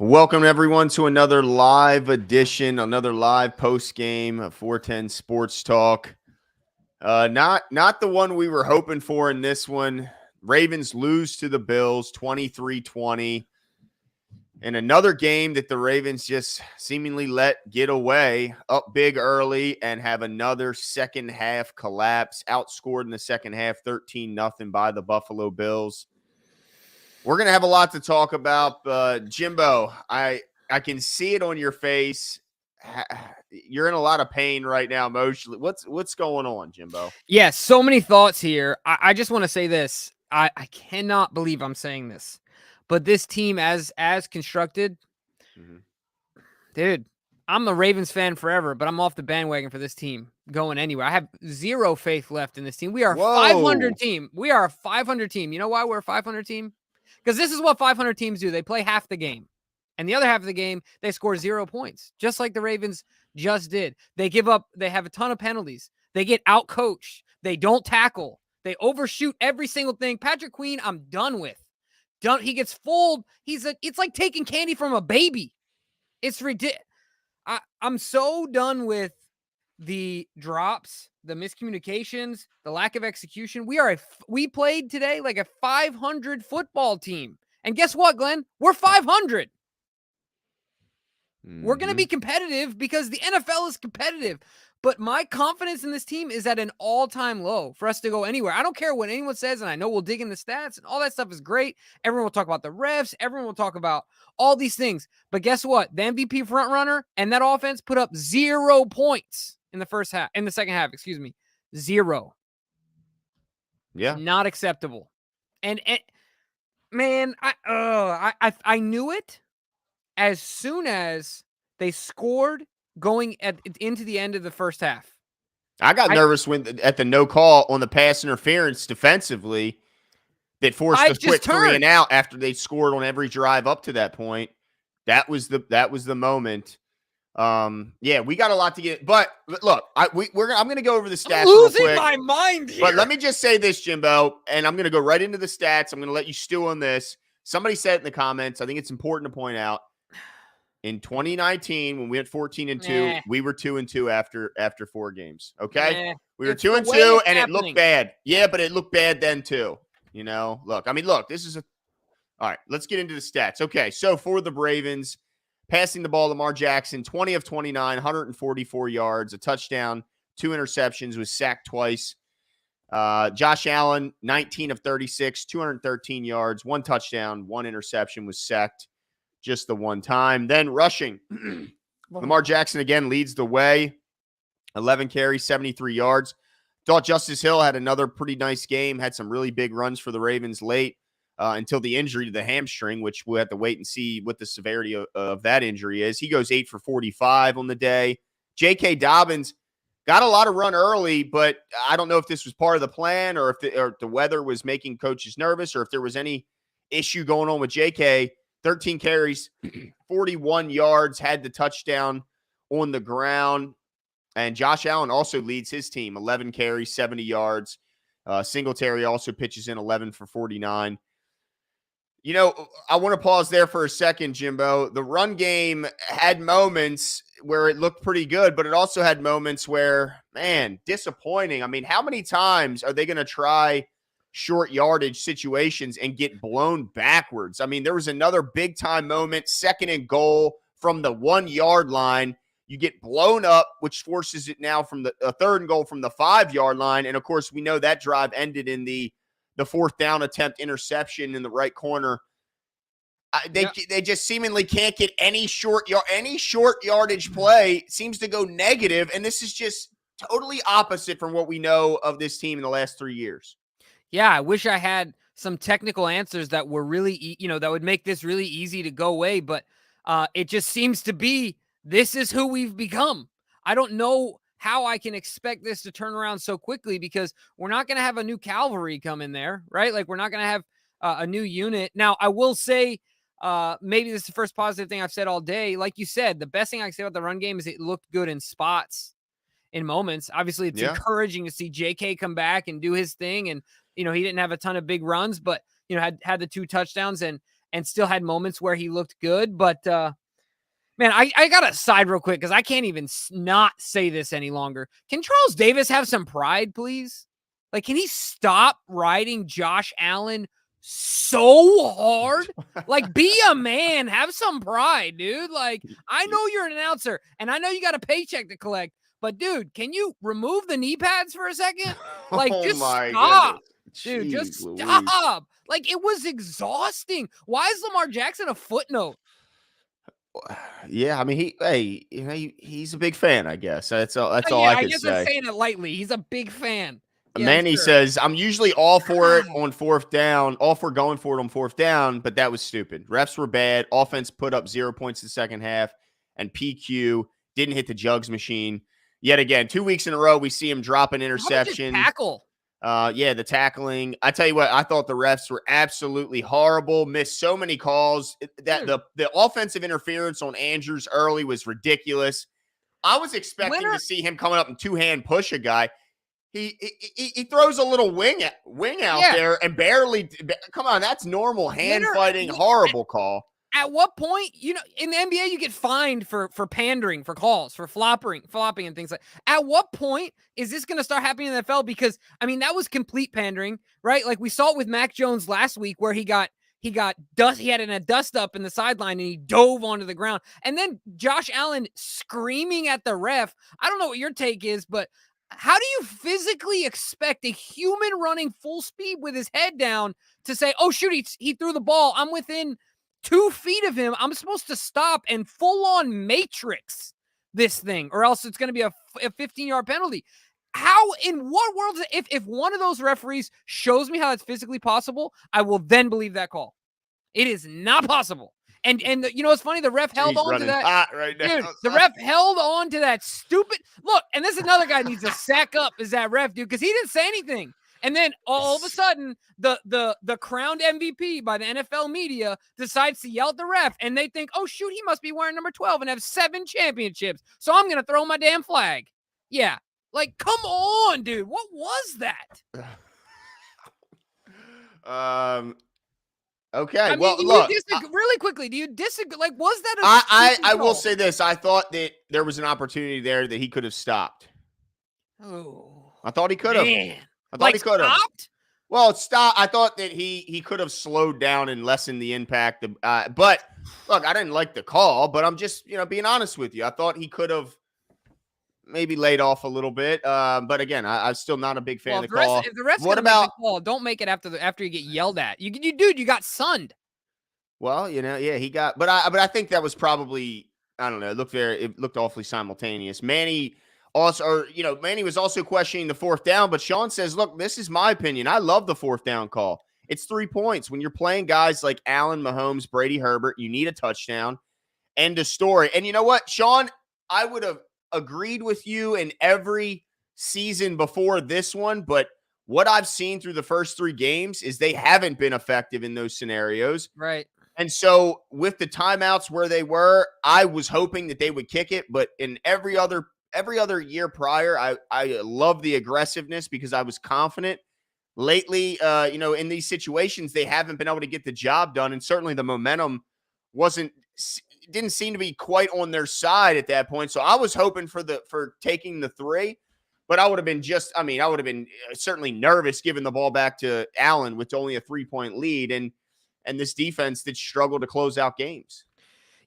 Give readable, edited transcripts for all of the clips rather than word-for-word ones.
Welcome everyone to another live edition, another live post game of 410 Sports Talk. Not the one we were hoping for in this one. Ravens lose to the Bills 23-20. In another game that the Ravens just seemingly let get away, up big early and have another second half collapse, outscored in the second half 13-0 by the Buffalo Bills. We're going to have a lot to talk about. Jimbo, I can see it on your face. You're in a lot of pain right now emotionally. What's going on, Jimbo? Yeah, so many thoughts here. I just want to say this. I cannot believe I'm saying this, but this team as constructed, dude, I'm a Ravens fan forever, but I'm off the bandwagon for this team going anywhere. I have zero faith left in this team. We are a 500 team. We are a 500 team. You know why we're a 500 team? Because this is what 500 teams do. They play half the game. And the other half of the game, they score 0 points, just like the Ravens just did. They give up. They have a ton of penalties. They get out-coached. They don't tackle. They overshoot every single thing. Patrick Queen, I'm done with. He gets fooled. It's like taking candy from a baby. It's ridiculous. I'm so done with the drops, the miscommunications, the lack of execution. We played today like a 500 football team. And guess what, Glenn? We're 500. We're going to be competitive because the NFL is competitive. But my confidence in this team is at an all-time low for us to go anywhere. I don't care what anyone says, and I know we'll dig in the stats, and all that stuff is great. Everyone will talk about the refs. Everyone will talk about all these things. But guess what? The MVP frontrunner and that offense put up 0 points in the second half, 0. Yeah. Not acceptable. And man, I knew it as soon as they scored going into the end of the first half. I got nervous at the no call on the pass interference defensively that forced the quick 3 and out after they scored on every drive up to that point. That was the moment. Yeah, we got a lot to get, but look, I'm going to go over the stats real quick. Losing my mind here. But let me just say this, Jimbo, and I'm going to go right into the stats. I'm going to let you stew on this. Somebody said it in the comments. I think it's important to point out. In 2019, when we went 14-2, we were 2-2 after 4 games. Okay, we were 2-2, and it looked bad. Yeah, but it looked bad then too. You know, look. This is all right. Let's get into the stats. Okay, so for the Ravens, passing the ball, Lamar Jackson, 20 of 29, 144 yards, a touchdown, 2 interceptions, was sacked twice. Josh Allen, 19 of 36, 213 yards, 1 touchdown, 1 interception, was sacked just the one time. Then rushing, Lamar Jackson again leads the way, 11 carries, 73 yards. Thought Justice Hill had another pretty nice game, had some really big runs for the Ravens late until the injury to the hamstring, which we'll have to wait and see what the severity of that injury is. He goes 8 for 45 on the day. J.K. Dobbins got a lot of run early, but I don't know if this was part of the plan or if the weather was making coaches nervous or if there was any issue going on with J.K. 13 carries, 41 yards, had the touchdown on the ground. And Josh Allen also leads his team, 11 carries, 70 yards. Singletary also pitches in 11 for 49. You know, I want to pause there for a second, Jimbo. The run game had moments where it looked pretty good, but it also had moments where, man, disappointing. I mean, how many times are they going to try short yardage situations and get blown backwards? I mean, there was another big time moment, 2nd and goal from the 1 yard line. You get blown up, which forces it now from the 3rd and goal from the 5 yard line. And of course, we know that drive ended in the 4th down attempt interception in the right corner. They just seemingly can't get any short yardage play. Seems to go negative, and this is just totally opposite from what we know of this team in the last 3 years. Yeah, I wish I had some technical answers that were really, that would make this really easy to go away. But it just seems to be, this is who we've become. I don't know how I can expect this to turn around so quickly because we're not going to have a new cavalry come in there, right? Like we're not going to have a new unit. Now, I will say maybe this is the first positive thing I've said all day. Like you said, the best thing I can say about the run game is it looked good in spots, in moments. Obviously, it's encouraging to see JK come back and do his thing. And, he didn't have a ton of big runs, but, had the 2 touchdowns. And and still had moments where he looked good. But man, I got to side real quick because I can't even not say this any longer. Can Charles Davis have some pride, please? Like, can he stop riding Josh Allen so hard? Like, be a man. Have some pride, dude. Like, I know you're an announcer, and I know you got a paycheck to collect, but, dude, can you remove the knee pads for a second? Like, just stop. Dude, just stop. Like, it was exhausting. Why is Lamar Jackson a footnote? Yeah, I mean, he's a big fan, I guess. That's all I could say. I guess I'm saying it lightly. He's a big fan. Yeah, Manny says, I'm usually all for it on fourth down, all for going for it on fourth down, but that was stupid. Refs were bad. Offense put up 0 points in the second half, and PQ didn't hit the jugs machine. Yet again, 2 weeks in a row, we see him drop an interception. Tackle. Yeah, the tackling. I tell you what, I thought the refs were absolutely horrible. Missed so many calls. That the offensive interference on Andrews early was ridiculous. I was expecting to see him coming up and two-hand push a guy. He throws a little wing out there and barely. Come on, that's normal hand fighting. Horrible call. At what point, in the NBA, you get fined for pandering, for calls, for flopping and things like. At what point is this going to start happening in the NFL? Because that was complete pandering, right? Like we saw it with Mac Jones last week, where he got dust. He had a dust up in the sideline and he dove onto the ground. And then Josh Allen screaming at the ref. I don't know what your take is, but how do you physically expect a human running full speed with his head down to say, "Oh shoot, he threw the ball. I'm within 2 feet of him. I'm supposed to stop and full on matrix this thing, or else it's going to be a 15-yard penalty." How, in what world, if one of those referees shows me how that's physically possible, I will then believe that call. It is not possible. And it's funny, the ref held on to that. Hot right now. Dude, the ref held on to that stupid look. And this is another guy needs to sack up, is that ref, dude, because he didn't say anything. And then all of a sudden, the crowned MVP by the NFL media decides to yell at the ref, and they think, "Oh shoot, he must be wearing number 12 and have 7 championships. So I'm gonna throw my damn flag." Yeah, like come on, dude. What was that? Okay. Look. Really quickly, do you disagree? Like, was that I will say this. I thought that there was an opportunity there that he could have stopped. Oh. I thought he could have. I thought he could have. Well, it stopped. I thought that he could have slowed down and lessened the impact. But look, I didn't like the call, but I'm just, being honest with you. I thought he could have maybe laid off a little bit. But again, I'm still not a big fan of the call. If the ref's what about the call? Don't make it after you get yelled at. You got sunned. Well, he got, but I think that was probably, I don't know. It looked awfully simultaneous. Manny was also questioning the fourth down, but Sean says, look, this is my opinion. I love the fourth down call. It's 3 points. When you're playing guys like Allen, Mahomes, Brady, Herbert, you need a touchdown. End of story. And you know what, Sean, I would have agreed with you in every season before this one, but what I've seen through the first 3 games is they haven't been effective in those scenarios. Right. And so with the timeouts where they were, I was hoping that they would kick it, but in every other year prior, I love the aggressiveness because I was confident. Lately, in these situations, they haven't been able to get the job done, and certainly the momentum didn't seem to be quite on their side at that point. So I was hoping for taking the 3, but I would have been certainly nervous giving the ball back to Allen with only a 3-point lead, and this defense that struggled to close out games.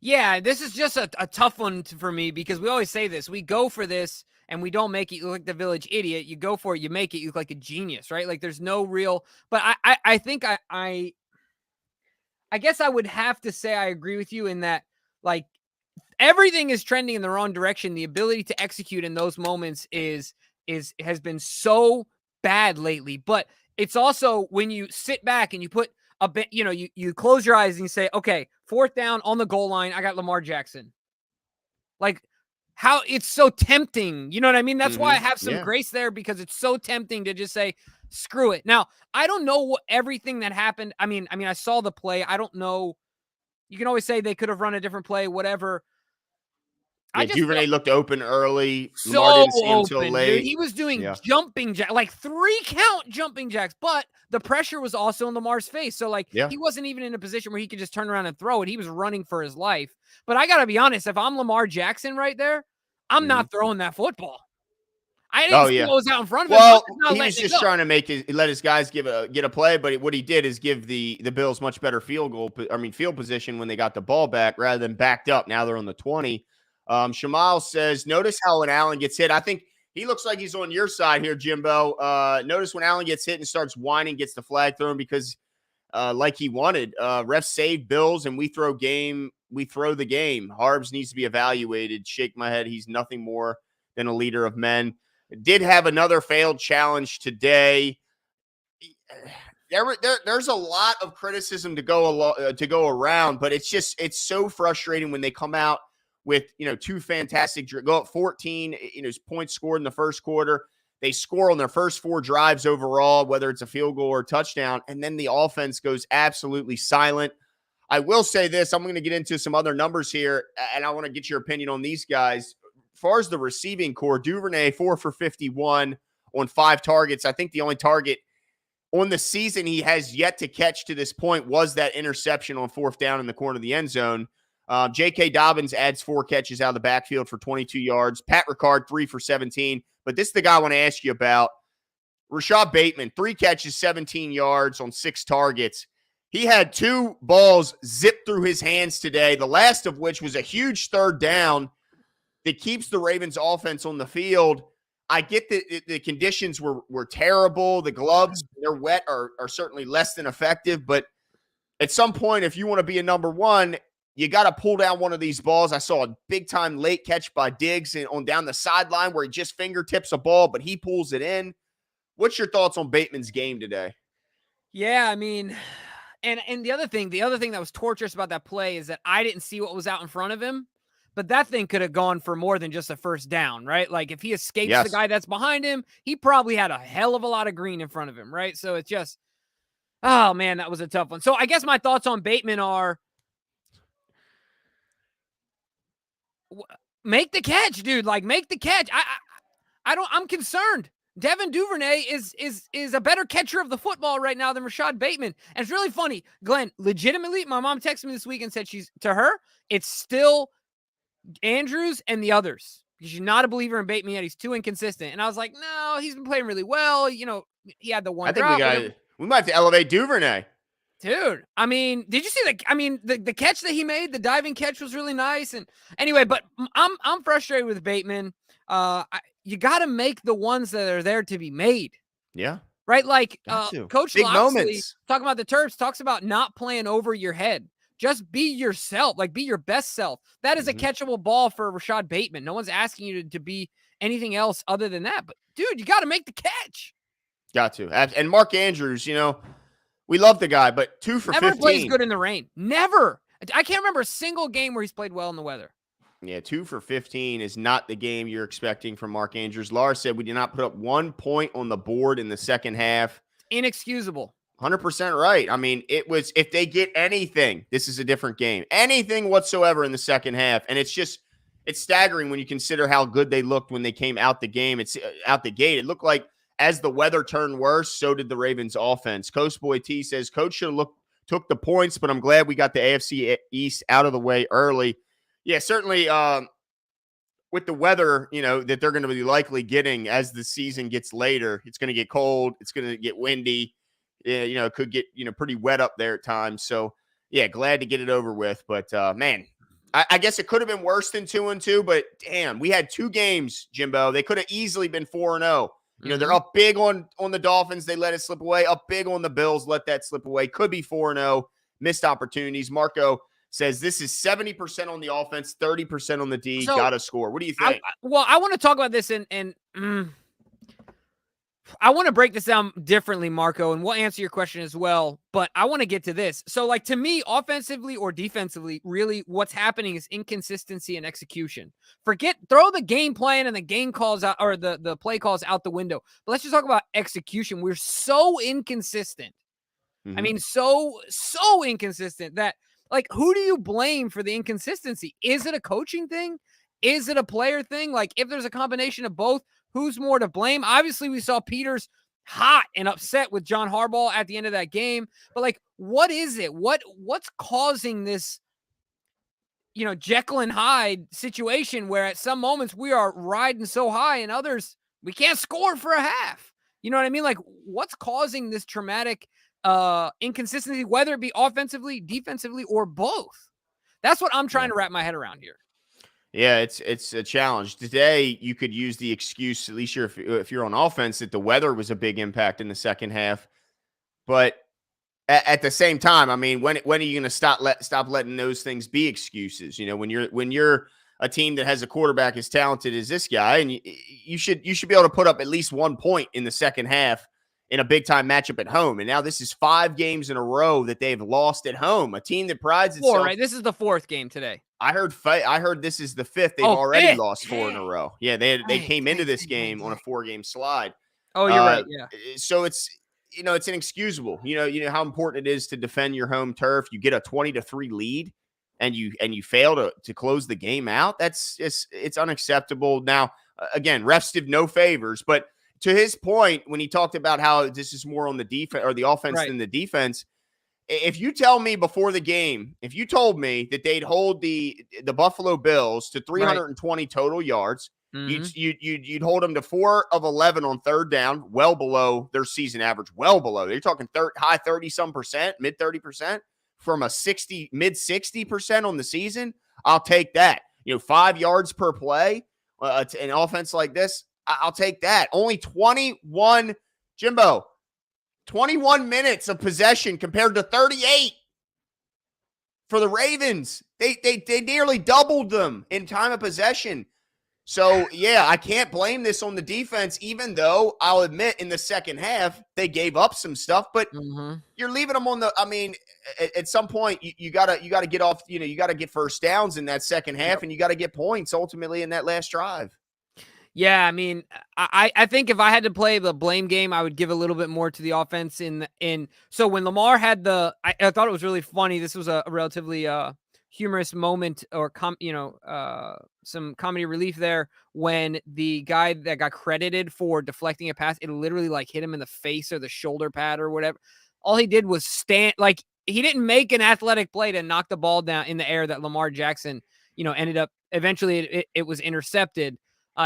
Yeah, this is just a tough one for me because we always say this. We go for this and we don't make it look like the village idiot. You go for it, you make it, you look like a genius, right? Like there's no real, but I think I guess I would have to say I agree with you in that, like, everything is trending in the wrong direction. The ability to execute in those moments has been so bad lately, but it's also when you sit back and you put a bit, you close your eyes and you say, okay, fourth down on the goal line, I got Lamar Jackson. Like, how it's so tempting. You know what I mean? That's why I have some grace there, because it's so tempting to just say, screw it. Now, I don't know everything that happened. I mean, I saw the play. I don't know. You can always say they could have run a different play, whatever. Yeah, Duvernay looked open early. Lamar so didn't see him till open, late. dude. He was doing Yeah. jumping jack, like 3-count jumping jacks, but the pressure was also in Lamar's face. So, like, Yeah. he wasn't even in a position where he could just turn around and throw it. He was running for his life. But I got to be honest, if I'm Lamar Jackson right there, I'm not throwing that football. I didn't see what was out in front of him. Well, I'm not he was letting it just go. trying to let his guys get a play, but what he did is give the Bills much better field position when they got the ball back rather than backed up. Now they're on the 20. Shamal says, notice how when Allen gets hit, I think he looks like he's on your side here, Jimbo. Notice when Allen gets hit and starts whining, gets the flag thrown because like he wanted. Refs save Bills and we throw the game. Harbs needs to be evaluated. Shake my head. He's nothing more than a leader of men. Did have another failed challenge today. There's a lot of criticism to go around, but it's so frustrating when they come out with two fantastic go up 14 points scored in the first quarter. They score on their first 4 drives overall, whether it's a field goal or a touchdown, and then the offense goes absolutely silent. I will say this: I'm going to get into some other numbers here, and I want to get your opinion on these guys. As far as the receiving core, Duvernay 4 for 51 on 5 targets. I think the only target on the season he has yet to catch to this point was that interception on 4th down in the corner of the end zone. J.K. Dobbins adds 4 catches out of the backfield for 22 yards. Pat Ricard 3 for 17. But this is the guy I want to ask you about. Rashad Bateman, 3 catches, 17 yards on 6 targets. He had 2 balls zip through his hands today, the last of which was a huge 3rd down that keeps the Ravens offense on the field. I get that the conditions were terrible. The gloves, they're wet, are certainly less than effective. But at some point, if you want to be a number one, you got to pull down one of these balls. I saw a big-time late catch by Diggs on down the sideline where he just fingertips a ball, but he pulls it in. What's your thoughts on Bateman's game today? Yeah, I mean, and the other thing that was torturous about that play is that I didn't see what was out in front of him. But that thing could have gone for more than just a first down, right? Like if he escapes the guy that's behind him, he probably had a hell of a lot of green in front of him, right? So it's just, oh man, that was a tough one. So I guess my thoughts on Bateman are make the catch, dude. Like make the catch. I'm concerned. Devin Duvernay is a better catcher of the football right now than Rashad Bateman. And it's really funny. Glenn, legitimately, my mom texted me this week and said it's still Andrews and the others, because she's not a believer in Bateman yet. He's too inconsistent. And I was like, no, he's been playing really well. He had the one. I think we might have to elevate Duvernay. Dude, I mean, did you see the catch that he made? The diving catch was really nice. And anyway, but I'm frustrated with Bateman. You got to make the ones that are there to be made. Yeah. Right? Like Coach Big Loxley, moments. talking about the Terps, talks about not playing over your head. Just be yourself, like be your best self. That is a catchable ball for Rashad Bateman. No one's asking you to be anything else other than that. But, dude, you got to make the catch. Got to. And Mark Andrews, we love the guy, but 2 for 15. Never plays good in the rain. Never. I can't remember a single game where he's played well in the weather. Yeah, 2 for 15 is not the game you're expecting from Mark Andrews. Lars said we did not put up 1 point on the board in the second half. Inexcusable. 100% right. I mean, it was, if they get anything, this is a different game. Anything whatsoever in the second half. And it's staggering when you consider how good they looked when they came out the game. It's out the gate. It looked like as the weather turned worse, so did the Ravens offense. Coach Boy T says, Coach should have took the points, but I'm glad we got the AFC East out of the way early. Yeah, certainly with the weather, that they're going to be likely getting as the season gets later. It's going to get cold. It's going to get windy. It could get, pretty wet up there at times. So, yeah, glad to get it over with. But, man, I guess it could have been worse than 2-2. But, damn, we had 2 games, Jimbo. They could have easily been 4-0. They're up big on the Dolphins. They let it slip away. Up big on the Bills. Let that slip away. Could be 4-0. Missed opportunities. Marco says this is 70% on the offense, 30% on the D. So, got to score. What do you think? I want to talk about this and I want to break this down differently, Marco, and we'll answer your question as well. But I want to get to this. So, like, to me, offensively or defensively, really what's happening is inconsistency and execution. Throw the game plan and the game calls out, or the play calls out the window. But let's just talk about execution. We're so inconsistent. I mean, so inconsistent that, like, who do you blame for the inconsistency? Is it a coaching thing? Is it a player thing? Like, if there's a combination of both, who's more to blame? Obviously, we saw Peters hot and upset with John Harbaugh at the end of that game. But, like, what is it? What's causing this, Jekyll and Hyde situation where at some moments we are riding so high and others we can't score for a half? You know what I mean? Like, what's causing this traumatic inconsistency, whether it be offensively, defensively, or both? That's what I'm trying to wrap my head around here. Yeah, it's a challenge. Today, you could use the excuse, at least if you're on offense, that the weather was a big impact in the second half. But at the same time, I mean, when are you going to stop letting those things be excuses? When you're a team that has a quarterback as talented as this guy, and you should be able to put up at least 1 point in the second half in a big time matchup at home. And now this is 5 games in a row that they've lost at home. A team that prides itself. 4, right? This is the 4th game today. I heard this is the 5th. They've already lost 4 in a row. Yeah, they came into this game on a 4-game slide. Oh, you're right. Yeah. So it's inexcusable. You know how important it is to defend your home turf. You get a 20-3 lead and you fail to close the game out. It's unacceptable. Now, again, refs did no favors, but to his point, when he talked about how this is more on the defense or the offense than the defense, if you tell me before the game, if you told me that they'd hold the Buffalo Bills to 320 total yards, you'd hold them to 4 of 11 on third down, well below their season average, well below. They're talking high 30-some%, mid 30% from a mid 60% on the season. I'll take that. 5 yards per play, an offense like this, I'll take that. Only 21 minutes of possession compared to 38 for the Ravens. They nearly doubled them in time of possession. So, yeah, I can't blame this on the defense, even though I'll admit in the second half they gave up some stuff. But you're leaving them on the – I mean, at some point you gotta get off – you got to get first downs in that second half, and you got to get points ultimately in that last drive. Yeah, I mean, I think if I had to play the blame game, I would give a little bit more to the offense. So when Lamar had I thought it was really funny. This was a relatively humorous moment, or some comedy relief there when the guy that got credited for deflecting a pass, it literally like hit him in the face or the shoulder pad or whatever. All he did was stand, like he didn't make an athletic play to knock the ball down in the air that Lamar Jackson, ended up eventually it was intercepted.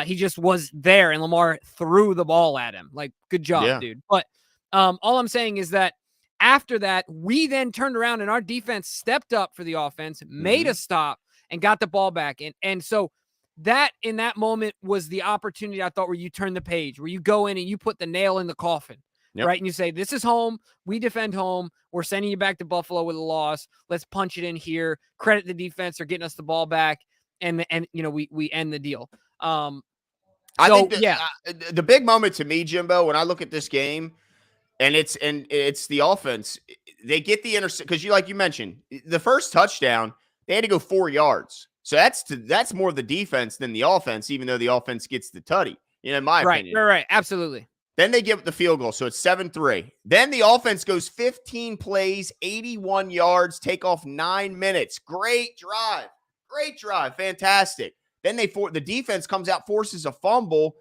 He just was there, and Lamar threw the ball at him. Like, good job, dude. But all I'm saying is that after that, we then turned around, and our defense stepped up for the offense, made a stop, and got the ball back. And so that, in that moment, was the opportunity, I thought, where you turn the page, where you go in and you put the nail in the coffin, right? And you say, this is home. We defend home. We're sending you back to Buffalo with a loss. Let's punch it in here. Credit the defense for getting us the ball back, and we end the deal. I think the big moment to me, Jimbo, when I look at this game, and it's the offense, they get the intercept because like you mentioned, the first touchdown, they had to go 4 yards. So that's more the defense than the offense, even though the offense gets the tutty, in my opinion. Right, absolutely. Then they give the field goal, so it's 7-3. Then the offense goes 15 plays, 81 yards, take off 9 minutes. Great drive, fantastic. Then the defense comes out, forces a fumble,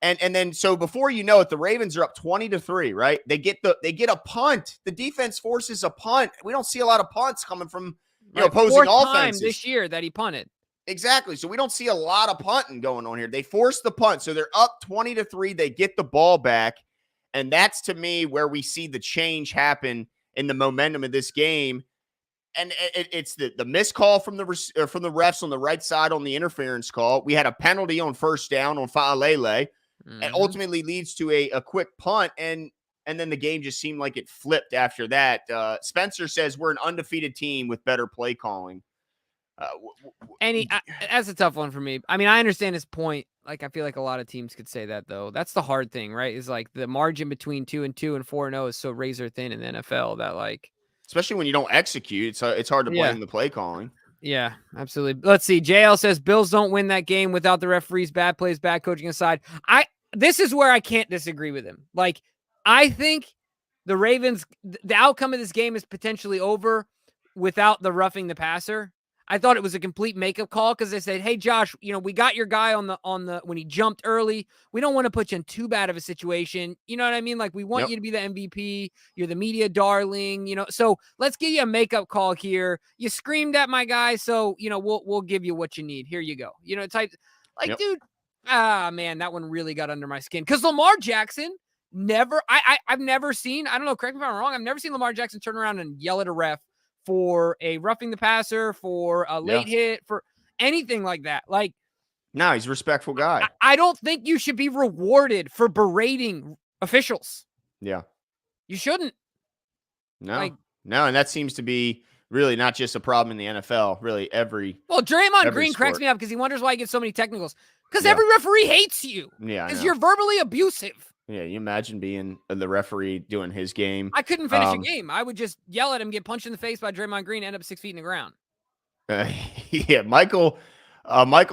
and then so before you know it, the Ravens are up 20-3, right? They get a punt. The defense forces a punt. We don't see a lot of punts coming from opposing offenses this year that he punted. Exactly. So we don't see a lot of punting going on here. They force the punt, so they're up 20-3. They get the ball back, and that's to me where we see the change happen in the momentum of this game. And it's the missed call from the refs on the right side on the interference call. We had a penalty on first down on Fa'alele, and ultimately leads to a quick punt. And then the game just seemed like it flipped after that. Spencer says we're an undefeated team with better play calling. That's a tough one for me. I mean, I understand his point. Like, I feel like a lot of teams could say that, though. That's the hard thing, right? Is like the margin between 2-2 and 4-0 is so razor thin in the NFL that, like, especially when you don't execute, it's hard to blame the play calling. Yeah, absolutely. Let's see. JL says Bills don't win that game without the referees, bad plays, bad coaching aside. This is where I can't disagree with him. Like, I think the Ravens, the outcome of this game is potentially over without the roughing the passer. I thought it was a complete makeup call because they said, "Hey, Josh, we got your guy on the when he jumped early. We don't want to put you in too bad of a situation. You know what I mean? Like, we want Yep. you to be the MVP. You're the media darling. So let's give you a makeup call here. You screamed at my guy, so we'll give you what you need. Here you go. Type like, Yep. dude. Man, that one really got under my skin because Lamar Jackson never. I've never seen. I don't know. Correct me if I'm wrong. I've never seen Lamar Jackson turn around and yell at a ref for a roughing the passer, for a late hit, for anything like that. Like, no, he's a respectful guy. I don't think you should be rewarded for berating officials. Yeah. You shouldn't. No. And that seems to be really not just a problem in the NFL, really every Draymond Green sport. cracks me up because he wonders why he gets so many technicals. Because every referee hates you. Yeah. Because you're verbally abusive. Yeah, you imagine being the referee doing his game. I couldn't finish a game. I would just yell at him, get punched in the face by Draymond Green, end up 6 feet in the ground. Yeah, Michael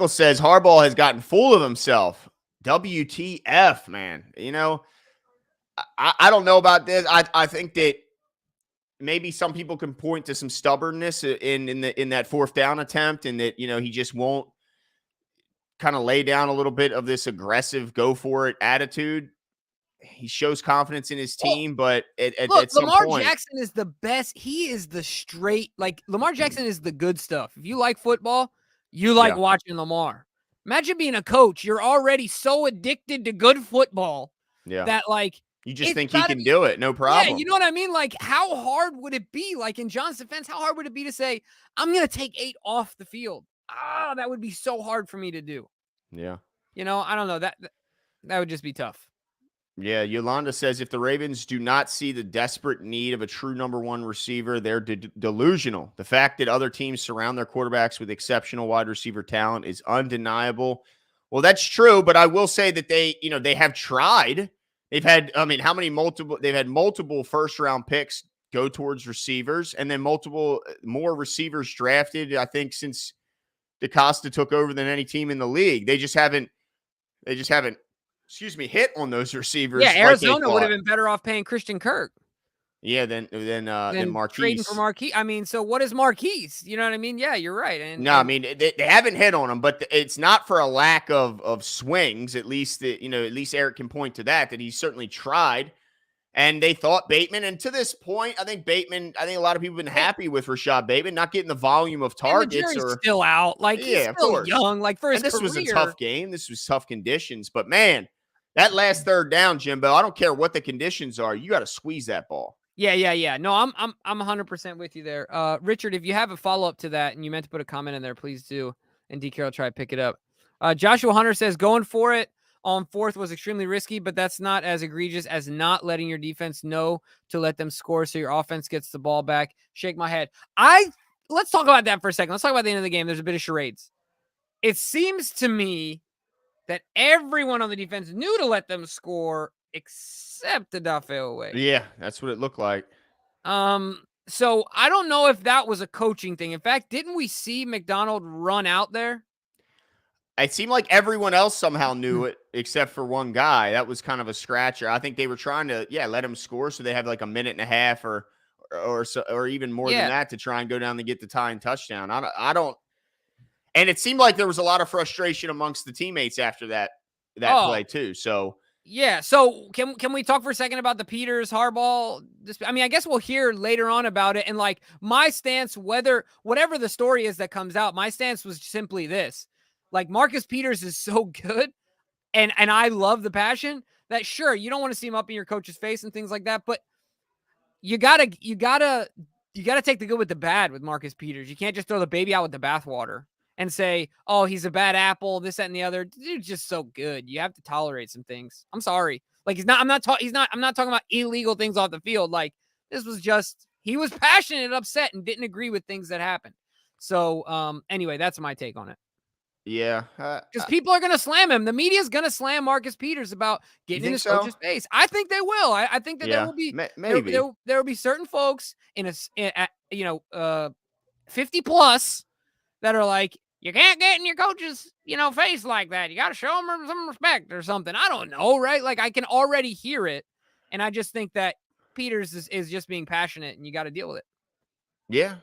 says Harbaugh has gotten full of himself. WTF, man. I don't know about this. I think that maybe some people can point to some stubbornness in that fourth down attempt, and that he just won't kind of lay down a little bit of this aggressive, go for it attitude. He shows confidence in his team, but at some Lamar point, Jackson is the best. He is the straight, Lamar Jackson is the good stuff. If you like football, you like watching Lamar. Imagine being a coach. You're already so addicted to good football that you just think he can do it. No problem. Yeah, you know what I mean? Like, how hard would it be? Like, in John's defense, how hard would it be to say, I'm going to take 8 off the field? That would be so hard for me to do. Yeah. I don't know. That would just be tough. Yeah, Yolanda says if the Ravens do not see the desperate need of a true number one receiver, they're delusional. The fact that other teams surround their quarterbacks with exceptional wide receiver talent is undeniable. Well, that's true, but I will say that they have tried. They've had, they've had multiple first round picks go towards receivers, and then more receivers drafted, I think, since DeCosta took over than any team in the league. They just haven't hit on those receivers. Yeah, Arizona would have been better off paying Christian Kirk. Yeah, than Marquise. Trading for Marquise. I mean, so what is Marquise? You know what I mean? Yeah, you're right. They haven't hit on him, but it's not for a lack of swings. At least Eric can point to that he's certainly tried. And they thought Bateman, and to this point, I think a lot of people have been happy with Rashad Bateman not getting the volume of targets. And the jury's still out. He's still young. For his career. This was a tough game. This was tough conditions. But man, that last third down, Jimbo, I don't care what the conditions are. You got to squeeze that ball. Yeah. No, I'm 100% with you there. Richard, if you have a follow-up to that and you meant to put a comment in there, please do. And DK will try to pick it up. Joshua Hunter says going for it on fourth was extremely risky, but that's not as egregious as not letting your defense know to let them score so your offense gets the ball back. Shake my head. Let's talk about that for a second. Let's talk about the end of the game. There's a bit of charades. It seems to me that everyone on the defense knew to let them score except the Dafe. Yeah, that's what it looked like. So I don't know if that was a coaching thing. In fact, didn't we see McDonald run out there? It seemed like everyone else somehow knew it except for one guy. That was kind of a scratcher. I think they were trying to, let him score so they have like a minute and a half or even more than that to try and go down and get the tying touchdown. I don't. And it seemed like there was a lot of frustration amongst the teammates after that play too. So yeah. So can we talk for a second about the Peters Harbaugh? I guess we'll hear later on about it. And my stance, whatever the story is that comes out, my stance was simply this: Marcus Peters is so good, and I love the passion that sure you don't want to see him up in your coach's face and things like that, but you gotta take the good with the bad with Marcus Peters. You can't just throw the baby out with the bathwater and say, oh, he's a bad apple, this, that, and the other. Dude's just so good. You have to tolerate some things. I'm sorry. I'm not talking about illegal things off the field. This was just, he was passionate and upset and didn't agree with things that happened. So anyway, that's my take on it. Yeah. Because people are going to slam him. The media is going to slam Marcus Peters about getting in his coach's face. I think they will. I think that there will be, maybe there will be certain folks in 50 plus that are like, you can't get in your coach's, face like that. You got to show him some respect or something. I don't know, right? I can already hear it. And I just think that Peters is just being passionate and you got to deal with it. Yeah,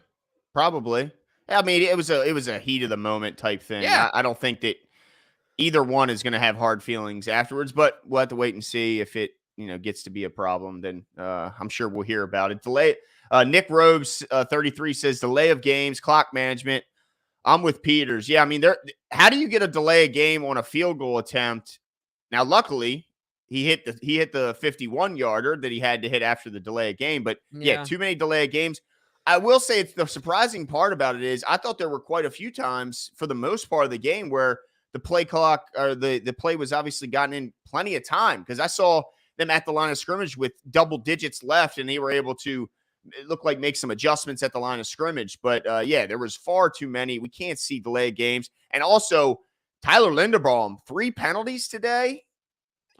probably. I mean, it was a heat of the moment type thing. Yeah. I don't think that either one is going to have hard feelings afterwards, but we'll have to wait and see if it, gets to be a problem. Then I'm sure we'll hear about it. Delay. Nick Robes 33 says delay of games, clock management. I'm with Peters. Yeah, I mean, how do you get a delay a game on a field goal attempt? Now, luckily, he hit the 51 yarder that he had to hit after the delay of game. But yeah, too many delay of games. I will say it's the surprising part about it is I thought there were quite a few times for the most part of the game where the play clock or the play was obviously gotten in plenty of time, because I saw them at the line of scrimmage with double digits left and they were able to, it looked like, make some adjustments at the line of scrimmage. But yeah, there was far too many. We can't see delayed games. And also Tyler Linderbaum, 3 penalties today.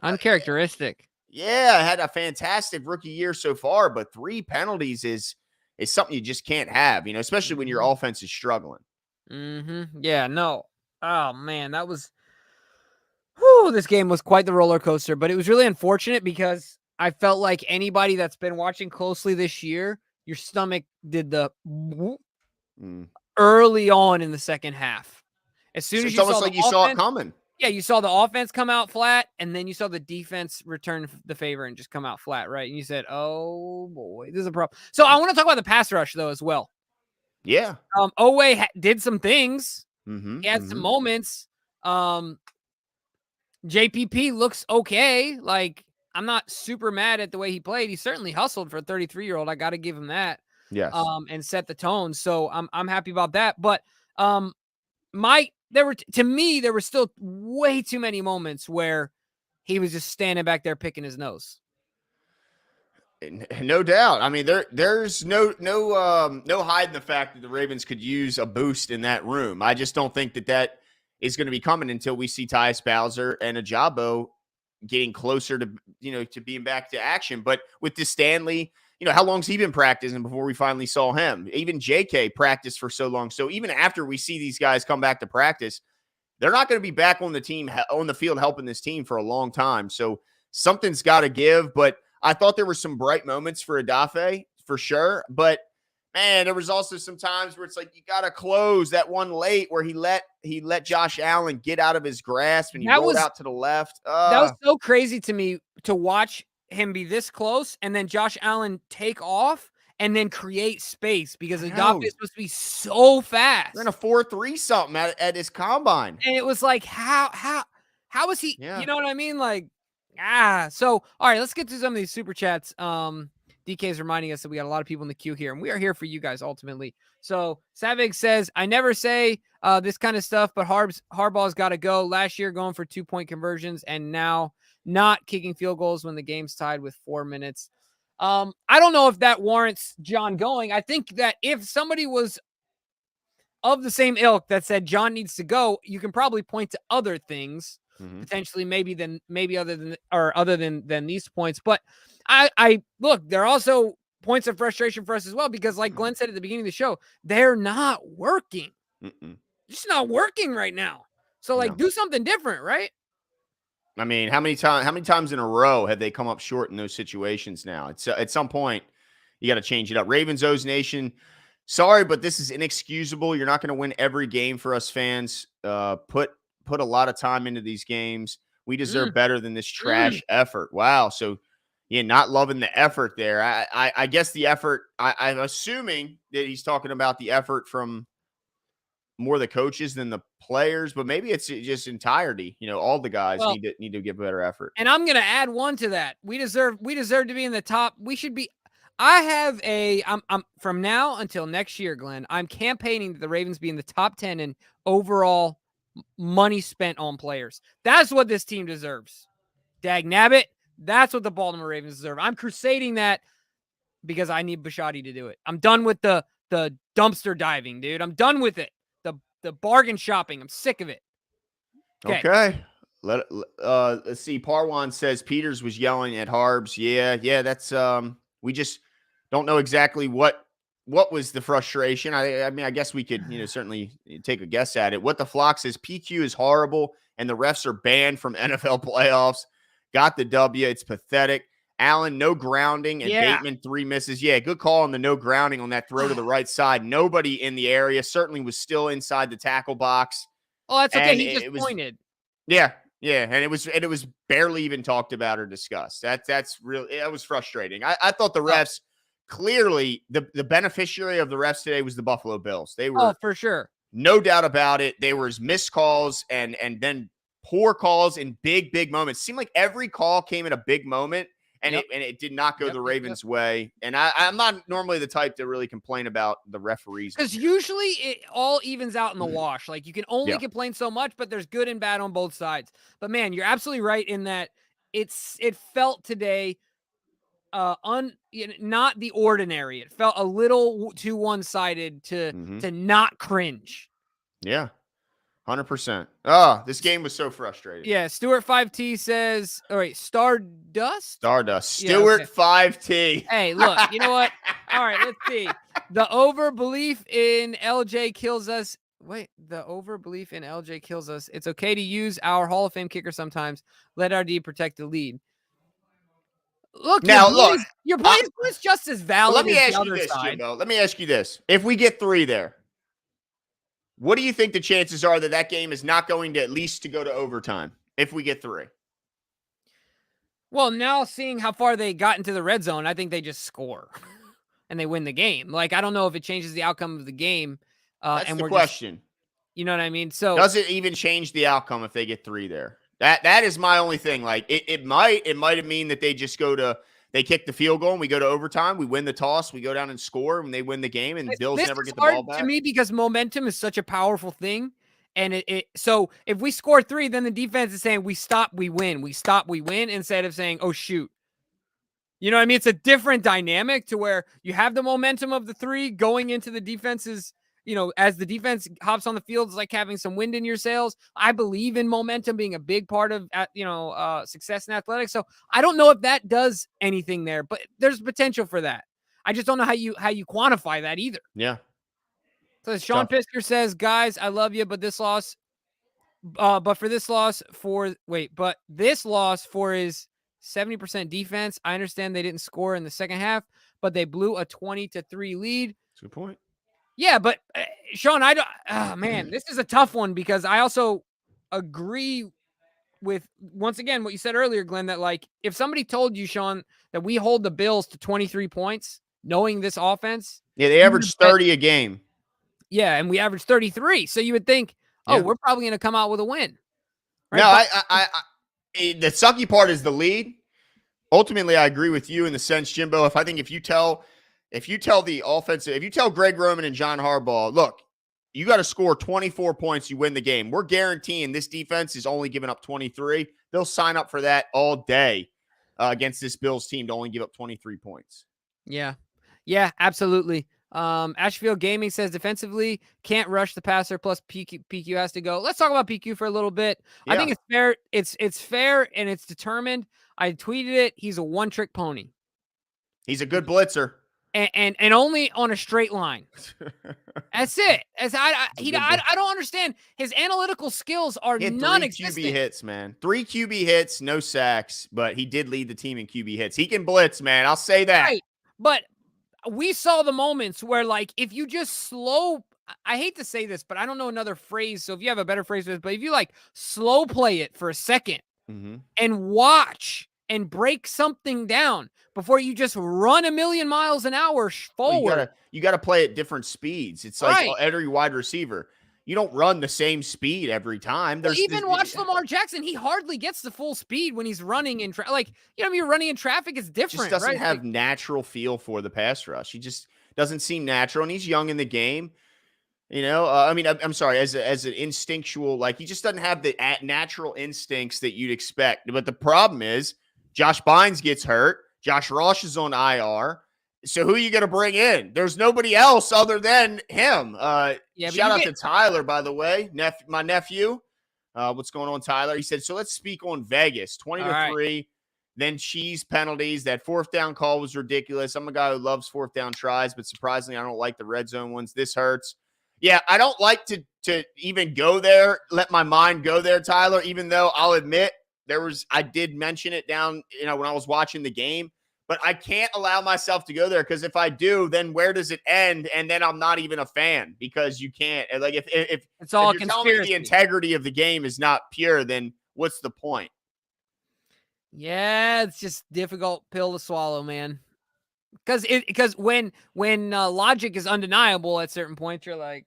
Uncharacteristic. Yeah, had a fantastic rookie year so far, but 3 penalties is something you just can't have, especially when your offense is struggling. Yeah, no. Oh man, that was this game was quite the roller coaster, but it was really unfortunate because I felt like anybody that's been watching closely this year, your stomach did the early on in the second half. As soon as you saw you saw it coming. Yeah, you saw the offense come out flat, and then you saw the defense return the favor and just come out flat, right? And you said, "Oh boy, this is a problem." So I want to talk about the pass rush though as well. Yeah. Owe did some things. He had some moments. JPP looks okay. Like, I'm not super mad at the way he played. He certainly hustled for a 33-year-old. I got to give him that. Yes. And set the tone. So I'm happy about that. But there were still way too many moments where he was just standing back there picking his nose. No doubt. I mean, there's no hiding the fact that the Ravens could use a boost in that room. I just don't think that is going to be coming until we see Tyus Bowser and Ajabo getting closer to, to being back to action. But with this Stanley, how long's he been practicing before we finally saw him? Even JK practiced for so long. So even after we see these guys come back to practice, they're not going to be back on the field helping this team for a long time. So something's got to give. But I thought there were some bright moments for Adafe for sure. But man, there was also some times where it's like, you got to close that one late where he let Josh Allen get out of his grasp and he rolled out to the left. That was so crazy to me to watch him be this close and then Josh Allen take off and then create space, because Adafe is supposed to be so fast. We're in a 4.3 something at his combine. And it was like, how is he? Yeah. You know what I mean? Like, so all right, let's get to some of these super chats. DK is reminding us that we got a lot of people in the queue here, and we are here for you guys ultimately. So Savig says, I never say this kind of stuff, but Harbaugh's got to go. Last year going for 2-point conversions, and now not kicking field goals when the game's tied with 4 minutes. I don't know if that warrants John going. I think that if somebody was of the same ilk that said John needs to go, you can probably point to other things, potentially other than these points. But I look, there are also points of frustration for us as well, because like Glenn said at the beginning of the show, they're not working. Just not working right now. So do something different, right? I mean, how many times in a row have they come up short in those situations now? It's at some point you got to change it up. Ravens O's Nation, sorry, but this is inexcusable. You're not going to win every game for us fans. Put a lot of time into these games. We deserve better than this trash effort. Wow. So yeah, not loving the effort there. I guess the effort, I'm assuming that he's talking about the effort from more the coaches than the players, but maybe it's just entirety. All the guys need to give better effort. And I'm going to add one to that. We deserve to be in the top. We should be. I'm from now until next year, Glenn, I'm campaigning that the Ravens be in the top 10 in overall money spent on players. That's what this team deserves. Dag nabbit. That's what the Baltimore Ravens deserve. I'm crusading that because I need Bisciotti to do it. I'm done with the dumpster diving, dude. I'm done with it. The bargain shopping. I'm sick of it. Okay. Let's see. Parwan says Peters was yelling at Harbs. Yeah. That's we just don't know exactly what was the frustration. I mean, I guess we could certainly take a guess at it. What the Flock says, PQ is horrible and the refs are banned from NFL playoffs. Got the W. It's pathetic. Allen, no grounding, and Bateman, 3 misses. Yeah, good call on the no grounding on that throw to the right side. Nobody in the area, certainly was still inside the tackle box. Oh, that's okay. And He just it was, pointed. yeah, and it was barely even talked about or discussed. That was frustrating. I thought the refs clearly the beneficiary of the refs today was the Buffalo Bills. They were for sure. No doubt about it. There was missed calls and then poor calls in big moments. Seemed like every call came in a big moment, and it did not go the Ravens' way. And I'm not normally the type to really complain about the referees, because usually it all evens out in the wash. Like, you can only complain so much, but there's good and bad on both sides. But man, you're absolutely right in that it felt today not the ordinary. It felt a little too one-sided to not cringe. Yeah. 100%. Oh, this game was so frustrating. Yeah, Stuart 5T says, all right, Stardust? Stuart 5T. Hey, look, you know what? All right, let's see. The overbelief in LJ kills us. Wait, the overbelief in LJ kills us. It's okay to use our Hall of Fame kicker sometimes. Let RD protect the lead. Look, your point is just as valid. Let me ask you this, Jimbo. Let me ask you this. If we get 3 there, what do you think the chances are that game is not going to at least to go to overtime if we get 3? Well, now seeing how far they got into the red zone, I think they just score and they win the game. Like, I don't know if it changes the outcome of the game. That's the question. You know what I mean? So does it even change the outcome if they get 3 there? That is my only thing. Like, it might mean that they just they kick the field goal and we go to overtime. We win the toss. We go down and score and they win the game and Bills never get the ball back. To me, because momentum is such a powerful thing. And so if we score 3, then the defense is saying we stop, we win. We stop, we win, instead of saying, oh, shoot. You know what I mean? It's a different dynamic to where you have the momentum of the 3 going into the defense's, as the defense hops on the field, it's like having some wind in your sails. I believe in momentum being a big part of, success in athletics. So I don't know if that does anything there, but there's potential for that. I just don't know how you quantify that either. Yeah. So Sean Pisker says, guys, I love you, but this loss, this loss for his 70% defense. I understand they didn't score in the second half, but they blew a 20-3 lead. That's a good point. Yeah, but Sean, this is a tough one because I also agree with, once again, what you said earlier, Glenn, that like if somebody told you, Sean, that we hold the Bills to 23 points, knowing this offense. Yeah, they average 30 a game. Yeah, and we average 33. So you would think, we're probably going to come out with a win. Right? No, the sucky part is the lead. Ultimately, I agree with you in the sense, Jimbo, if you tell the offensive, if you tell Greg Roman and John Harbaugh, look, you got to score 24 points, you win the game. We're guaranteeing this defense is only giving up 23. They'll sign up for that all day against this Bills team to only give up 23 points. Yeah, absolutely. Ashfield Gaming says defensively can't rush the passer, plus PQ has to go. Let's talk about PQ for a little bit. Yeah. I think it's fair. It's fair and it's determined. I tweeted it. He's a one-trick pony. He's a good blitzer. And only on a straight line. That's it. I don't understand. His analytical skills are non-existent. 3 QB hits, man. 3 QB hits, no sacks, but he did lead the team in QB hits. He can blitz, man. I'll say that. Right. But we saw the moments where, like, if you just slow, I hate to say this, but I don't know another phrase. So if you have a better phrase for this, but if you like slow play it for a second and watch and break something down before you just run a million miles an hour forward. Well, you got to play at different speeds. It's like every wide receiver. You don't run the same speed every time. Watch Lamar Jackson. He hardly gets the full speed when he's running in traffic. You're running in traffic. It's different. Just doesn't have natural feel for the pass rush. He just doesn't seem natural, and he's young in the game. I'm sorry, as an instinctual, he just doesn't have the natural instincts that you'd expect. But the problem is Josh Bynes gets hurt. Josh Ross is on IR. So who are you going to bring in? There's nobody else other than him. Shout out to Tyler, by the way, my nephew. What's going on, Tyler? He said, so let's speak on Vegas. 20-3, then cheese penalties. That 4th down call was ridiculous. I'm a guy who loves 4th down tries, but surprisingly, I don't like the red zone ones. This hurts. Yeah, I don't like to even go there, let my mind go there, Tyler, even though I'll admit I did mention it down, when I was watching the game, but I can't allow myself to go there because if I do, then where does it end? And then I'm not even a fan because you can't. Like if it's all you're telling me the integrity of the game is not pure, then what's the point? Yeah, it's just difficult pill to swallow, man. Because when logic is undeniable at certain points, you're like,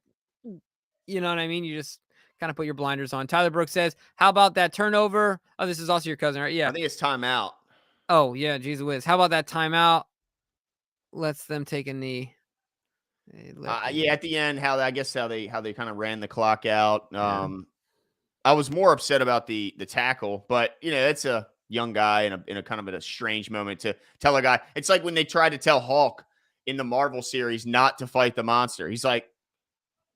you know what I mean? You just kind of put your blinders on. Tyler Brooks says, how about that turnover? Oh, this is also your cousin, right? Yeah. I think it's timeout. Oh, yeah, geez whiz. How about that timeout? Lets them take a knee. At the end, how they kind of ran the clock out. Yeah. I was more upset about the tackle, but it's a young guy in a kind of a strange moment to tell a guy. It's like when they tried to tell Hulk in the Marvel series not to fight the monster. He's like,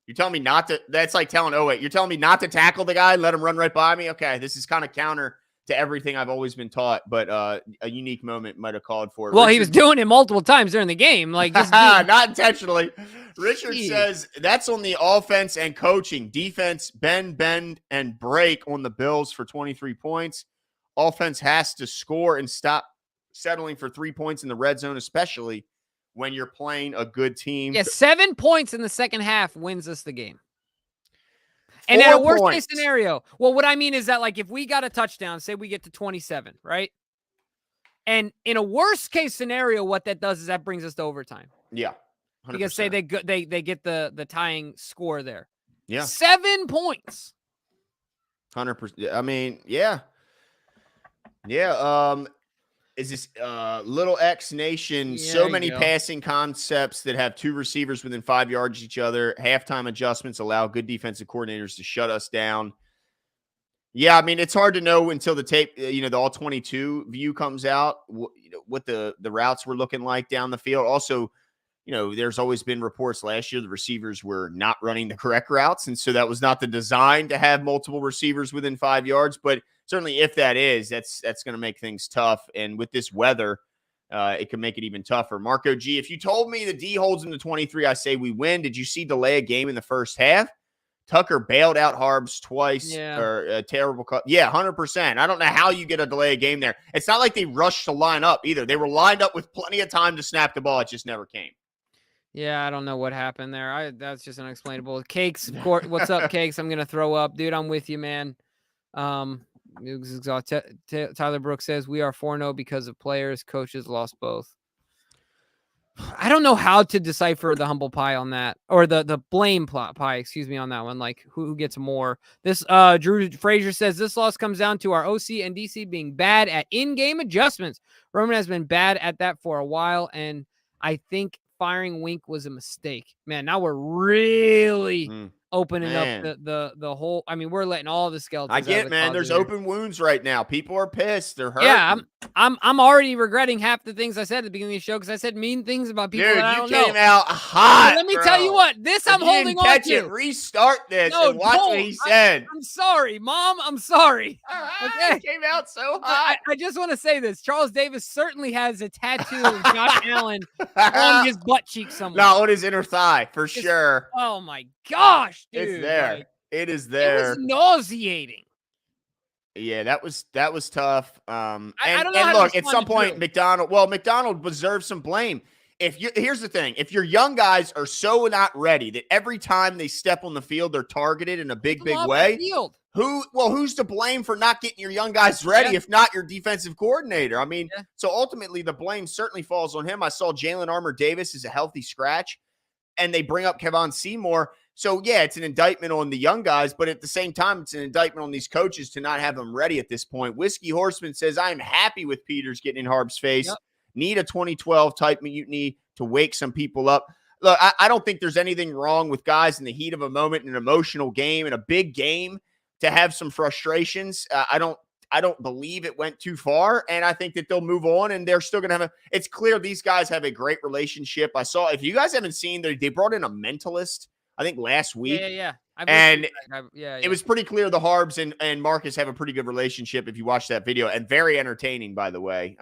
you're telling me not to. That's like telling, oh wait, you're telling me not to tackle the guy and let him run right by me. Okay, this is kind of counter to everything I've always been taught, but a unique moment might have called for it. Well, he was doing it multiple times during the game, like just not intentionally. Richard says that's on the offense and coaching. Defense, bend, and break on the Bills for 23 points. Offense has to score and stop settling for 3 points in the red zone, especially when you're playing a good team. Yeah, 7 points in the second half wins us the game. And in a worst case scenario, well, what I mean is that, like, if we got a touchdown, say we get to 27, right? And in a worst case scenario, what that does is that brings us to overtime. Yeah. 100%. Because say they get the tying score there. Yeah. 7 points. 100%. I mean, yeah. Yeah. Is this Little X Nation? So many passing concepts that have two receivers within 5 yards of each other. Halftime adjustments allow good defensive coordinators to shut us down. Yeah, I mean, it's hard to know until the tape, the all 22 view comes out, what the routes were looking like down the field. Also, there's always been reports last year the receivers were not running the correct routes. And so that was not the design to have multiple receivers within 5 yards. But certainly if that is, that's going to make things tough. And with this weather, it can make it even tougher. Marco G, if you told me the D holds in the 23, I say we win. Did you see delay a game in the first half? Tucker bailed out Harbs twice, or a terrible cut. Yeah, 100%. I don't know how you get a delay a game there. It's not like they rushed to line up either. They were lined up with plenty of time to snap the ball. It just never came. Yeah, I don't know what happened there. That's just unexplainable. Cakes, what's up, Cakes? I'm gonna throw up, dude. I'm with you, man. Tyler Brooks says we are 4-0 because of players. Coaches lost both. I don't know how to decipher the humble pie on that, or the blame pie, excuse me, on that one. Like who gets more? This Drew Frazier says this loss comes down to our OC and DC being bad at in-game adjustments. Roman has been bad at that for a while, and I think firing Wink was a mistake. Man, now we're really opening up the whole. I mean, we're letting all the skeletons. I get it, man. There's open wounds right now. People are pissed. They're hurt. Yeah, I'm already regretting half the things I said at the beginning of the show because I said mean things about people that I don't know. Dude, you came out hot. Let me tell you what. I'm holding on to. Restart this and watch what he said. I'm sorry, Mom. I'm sorry. Okay, it came out so hot. I just want to say this. Charles Davis certainly has a tattoo of Josh Allen on his butt cheek somewhere. No, on his inner thigh for sure. Oh my gosh, dude! It's there. It is there. It was nauseating. Yeah, that was tough. I don't know. And look, at some point, McDonald deserves some blame. Here's the thing: if your young guys are so not ready that every time they step on the field, they're targeted in a big way. Who's to blame for not getting your young guys ready if not your defensive coordinator? I mean, so ultimately the blame certainly falls on him. I saw Jalen Armour-Davis is a healthy scratch, and they bring up Kevon Seymour. So, yeah, it's an indictment on the young guys, but at the same time, it's an indictment on these coaches to not have them ready at this point. Whiskey Horseman says, I am happy with Peters getting in Harb's face. Yep. Need a 2012 type mutiny to wake some people up. Look, I don't think there's anything wrong with guys in the heat of a moment, in an emotional game, in a big game, to have some frustrations. I don't believe it went too far, and I think that they'll move on, and they're still going to it's clear these guys have a great relationship. I saw, if you guys haven't seen, they brought in a mentalist, I think last week. Yeah. It was pretty clear the Harbs and Marcus have a pretty good relationship if you watch that video, and very entertaining, by the way.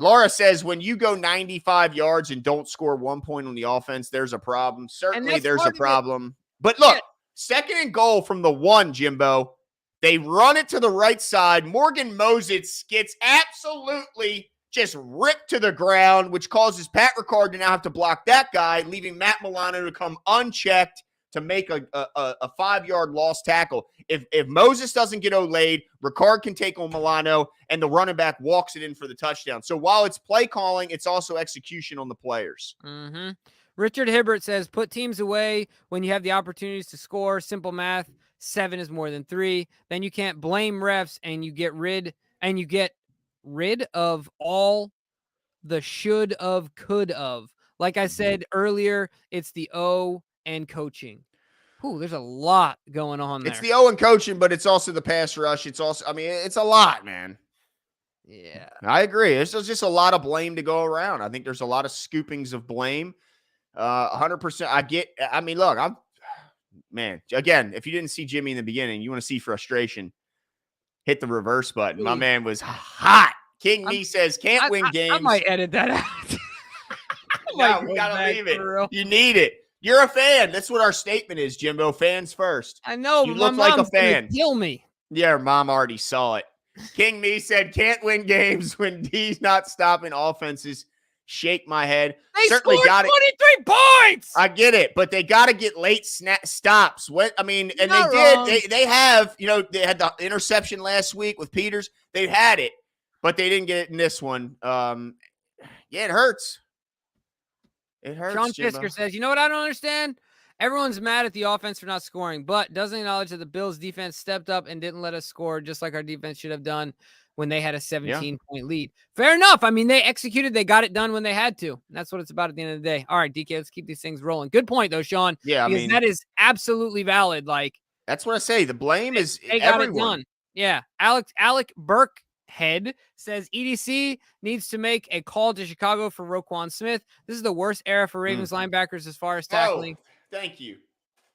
Laura says when you go 95 yards and don't score 1 point on the offense, there's a problem. Certainly there's a problem. But look, second and goal from the 1, Jimbo. They run it to the right side. Morgan Moses gets absolutely just ripped to the ground, which causes Pat Ricard to now have to block that guy, leaving Matt Milano to come unchecked to make a 5-yard lost tackle. If Moses doesn't get Olayed, Ricard can take on Milano, and the running back walks it in for the touchdown. So while it's play calling, it's also execution on the players. Mm-hmm. Richard Hibbert says, put teams away when you have the opportunities to score. Simple math. 7 is more than 3. Then you can't blame refs, and you get rid of all the should of, could of. Like I said earlier, it's the O and coaching. Ooh, there's a lot going on there. It's the O and coaching, but it's also the pass rush. It's also, I mean, it's a lot, man. Yeah. I agree. There's just a lot of blame to go around. I think there's a lot of scoopings of blame. 100%. Look, man, again, if you didn't see Jimmy in the beginning, you want to see frustration, hit the reverse button. My man was hot. King Me says, can't win games. I might edit that out. No, we got to leave it. You need it. You're a fan. That's what our statement is, Jimbo. Fans first. I know. You look like a fan. Kill me. Yeah, mom already saw it. King Me said, can't win games when D's not stopping offenses. Shake my head. They certainly scored got 23 points. I get it, but they got to get late stops. They did. They have, they had the interception last week with Peters. They had it, but they didn't get it in this one. Yeah, it hurts. It hurts. Sean Fisker says, you know what I don't understand? Everyone's mad at the offense for not scoring, but doesn't acknowledge that the Bills' defense stepped up and didn't let us score, just like our defense should have done when they had a 17-point lead. Fair enough. I mean, they executed. They got it done when they had to. And that's what it's about at the end of the day. All right, DK, let's keep these things rolling. Good point, though, Sean. Yeah, because that is absolutely valid. Like, that's what I say. The blame is they got everyone. It done. Yeah. Alec Burkhead says EDC needs to make a call to Chicago for Roquan Smith. This is the worst era for Ravens linebackers as far as tackling. Oh, thank you.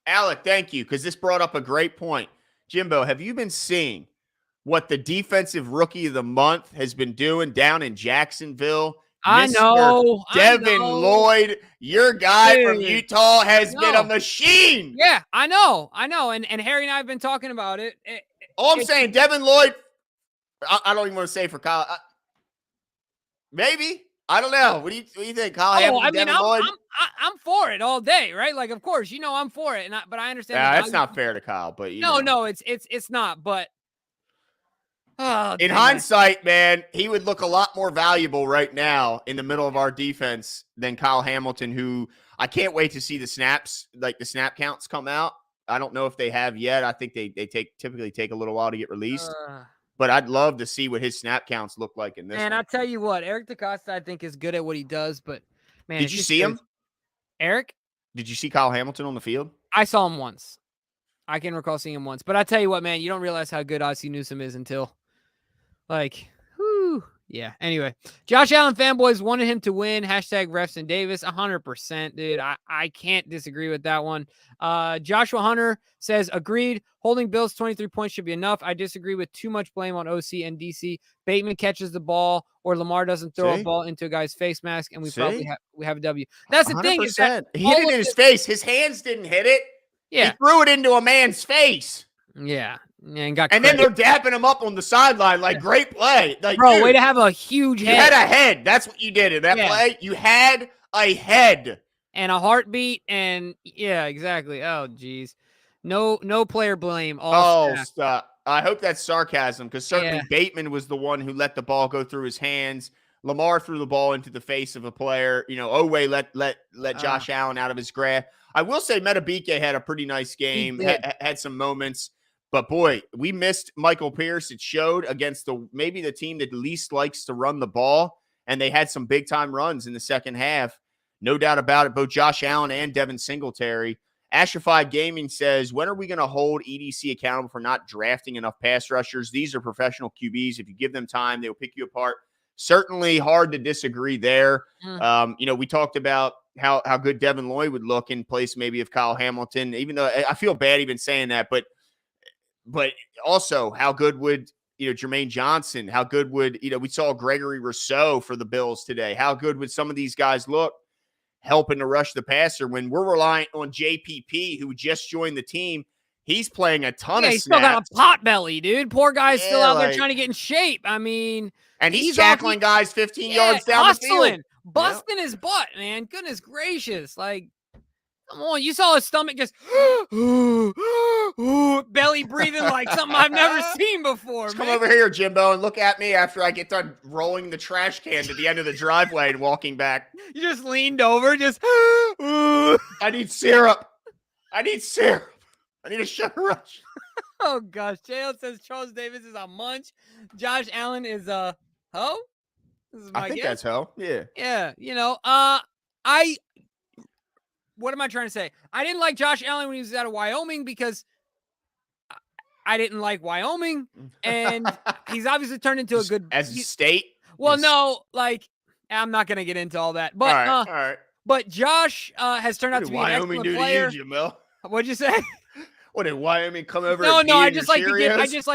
Alec, thank you, because this brought up a great point. Jimbo, have you been seeing what the defensive rookie of the month has been doing down in Jacksonville? I know. Devin Lloyd, your guy from Utah, has been a machine. Yeah, I know. And Harry and I have been talking about it. All I'm saying, Devin Lloyd, I don't even want to say for Kyle. Maybe. I don't know. What do you think, Kyle Hamilton, Devin Lloyd? I'm for it all day, right? Like, of course, I'm for it. But I understand. Yeah, that's not fair to Kyle. But no, it's not. But in hindsight, man, he would look a lot more valuable right now in the middle of our defense than Kyle Hamilton, who I can't wait to see the snaps, like the snap counts come out. I don't know if they have yet. I think they typically take a little while to get released. But I'd love to see what his snap counts look like in this. And I'll tell you what, Eric DeCosta, I think, is good at what he does. But man, did you see him, Eric? Did you see Kyle Hamilton on the field? I saw him once. I can recall seeing him once. But I tell you what, man, you don't realize how good Ozzie Newsome is until, yeah. Anyway, Josh Allen fanboys wanted him to win. Hashtag refs and Davis. 100%, dude. I can't disagree with that one. Joshua Hunter says, agreed. Holding Bills 23 points should be enough. I disagree with too much blame on OC and DC. Bateman catches the ball or Lamar doesn't throw a ball into a guy's face mask, and we have a W. That's the 100%. thing. Is that he hit it in his face. His hands didn't hit it. Yeah. He threw it into a man's face. Yeah. And then they're dapping him up on the sideline like, great play. Like, bro, dude, way to have a huge head. You had a head. That's what you did in that play. You had a head. And a heartbeat. And, yeah, exactly. Oh, geez. No player blame. Stop. I hope that's sarcasm, because certainly Bateman was the one who let the ball go through his hands. Lamar threw the ball into the face of a player. Oweh let Josh Allen out of his grasp. I will say Metabike had a pretty nice game, had some moments. But, boy, we missed Michael Pierce. It showed against maybe the team that least likes to run the ball, and they had some big-time runs in the second half. No doubt about it, both Josh Allen and Devin Singletary. Ashified Gaming says, when are we going to hold EDC accountable for not drafting enough pass rushers? These are professional QBs. If you give them time, they'll pick you apart. Certainly hard to disagree there. We talked about how good Devin Lloyd would look in place maybe of Kyle Hamilton, even though I feel bad even saying that, but also how good would, Jermaine Johnson, how good would, we saw Gregory Rousseau for the Bills today. How good would some of these guys look helping to rush the passer when we're relying on JPP, who just joined the team? He's playing a ton Yeah, of he's still got a snaps. pot belly, dude. Poor guy's still Yeah, out there like- trying to get in shape. I mean, And he's off- tackling guys 15 yards down hustling, the field. busting his butt, man. Goodness gracious. Like, come on. You saw his stomach just belly breathing like something I've never seen before, Just man. come over here, Jimbo, and look at me after I get done rolling the trash can to the end of the driveway and walking back. You just leaned over, just I need syrup. I need syrup. I need a sugar rush. Oh gosh. JL says Charles Davis is a munch. Josh Allen is a hoe. This is my I think guess. that's how. Yeah. Yeah, what am I trying to say? I didn't like Josh Allen when he was out of Wyoming because I didn't like Wyoming, and he's obviously turned into a good as a state. Well, no, like I'm not gonna get into all that, but all right. But Josh has turned out to be an Wyoming excellent player. To you, Jamil? What'd you say? What did Wyoming come over? No, and I just like to get. I just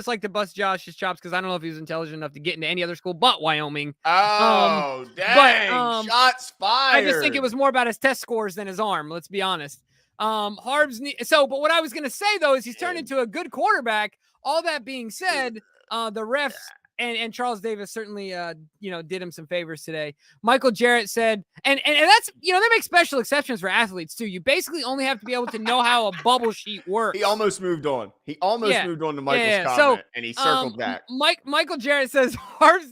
like to bust Josh's chops because I don't know if he was intelligent enough to get into any other school but Wyoming. Oh, dang! Shots fired. I just think it was more about his test scores than his arm. Let's be honest. Harbs. But what I was gonna say though is he's turned into a good quarterback. All that being said, the refs and Charles Davis certainly did him some favors today. Michael Jarrett said, and that's they make special exceptions for athletes too. You basically only have to be able to know how a bubble sheet works. He almost moved on. Moved on to Michael's comment, and he circled back. Michael Jarrett says Harbs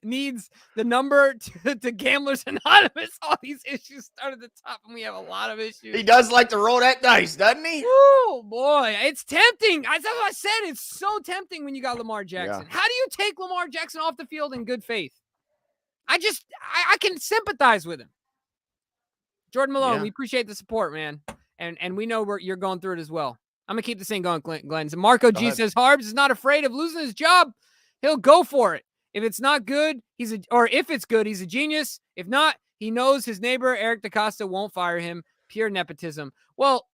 needs the number to Gamblers Anonymous. All these issues start at the top, and we have a lot of issues. He does like to roll that dice, doesn't he? Oh boy, it's tempting. That's what I said. It's so tempting when you got Lamar Jackson. Yeah. How do you take Lamar Jackson off the field in good faith? I can sympathize with him. Jordan Malone, we appreciate the support, man. And we know you're going through it as well. I'm going to keep this thing going, Glenn. So Marco G says, Harbs is not afraid of losing his job. He'll go for it. If it's not good, if it's good, he's a genius. If not, he knows his neighbor, Eric DaCosta, won't fire him. Pure nepotism. Well,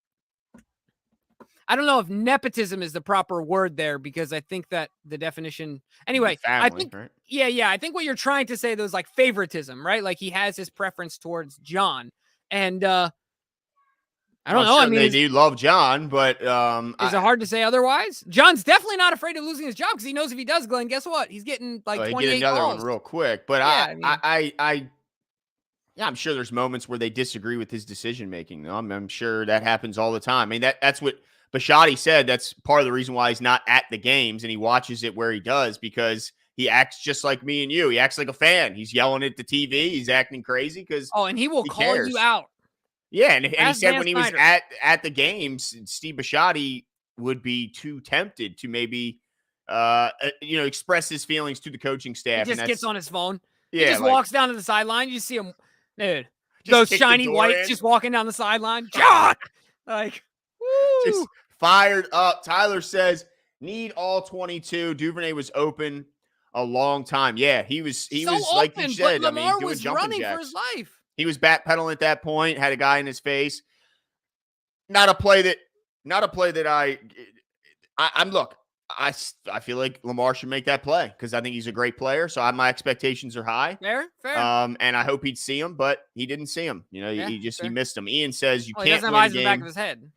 I don't know if nepotism is the proper word there because I think that the definition anyway, family, I think, right? Yeah. I think what you're trying to say though is like favoritism, right? Like he has his preference towards John and, I don't know. Sure I mean, they do love John, but, is it hard to say otherwise? John's definitely not afraid of losing his job because he knows if he does, Glenn, guess what? He's getting like 28 another calls. one real quick, but I'm sure there's moments where they disagree with his decision making. I'm sure that happens all the time. I mean, that's what Bisciotti said. That's part of the reason why he's not at the games and he watches it where he does because he acts just like me and you. He acts like a fan. He's yelling at the TV. He's acting crazy because and he will call you out. Yeah, and he said when he was at the games, Steve Bisciotti would be too tempted to maybe express his feelings to the coaching staff. He just gets on his phone. Yeah, he just walks down to the sideline. You see him, dude. Those shiny whites just walking down the sideline. John, like, woo. Just fired up. Tyler says, need all 22. Duvernay was open a long time. Yeah, he was open, like you said. But Lamar was running for his life. He was backpedaling at that point, had a guy in his face. Not a play that I feel like Lamar should make that play because I think he's a great player. So my expectations are high. Fair. And I hope he'd see him, but he didn't see him. He missed him. Ian says you can't he doesn't win have eyes a game. in the back of his head.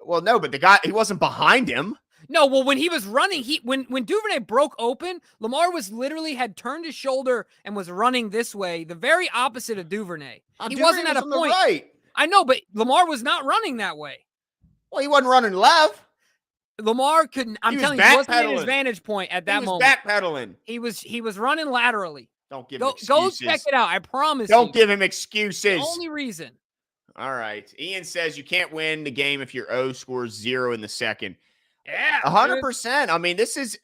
Well, no, but the guy, he wasn't behind him. No, well, when he was running, when Duvernay broke open, Lamar had turned his shoulder and was running this way, the very opposite of Duvernay. He wasn't at a point. Right. I know, but Lamar was not running that way. Well, he wasn't running left. Lamar couldn't. I'm telling you, he wasn't in his vantage point at that moment. Backpedaling. He was running laterally. Don't give him excuses. Go check it out. I promise. Don't give him excuses. The only reason. All right. Ian says you can't win the game if your O scores 0 in the second. Yeah, 100%. I mean, this is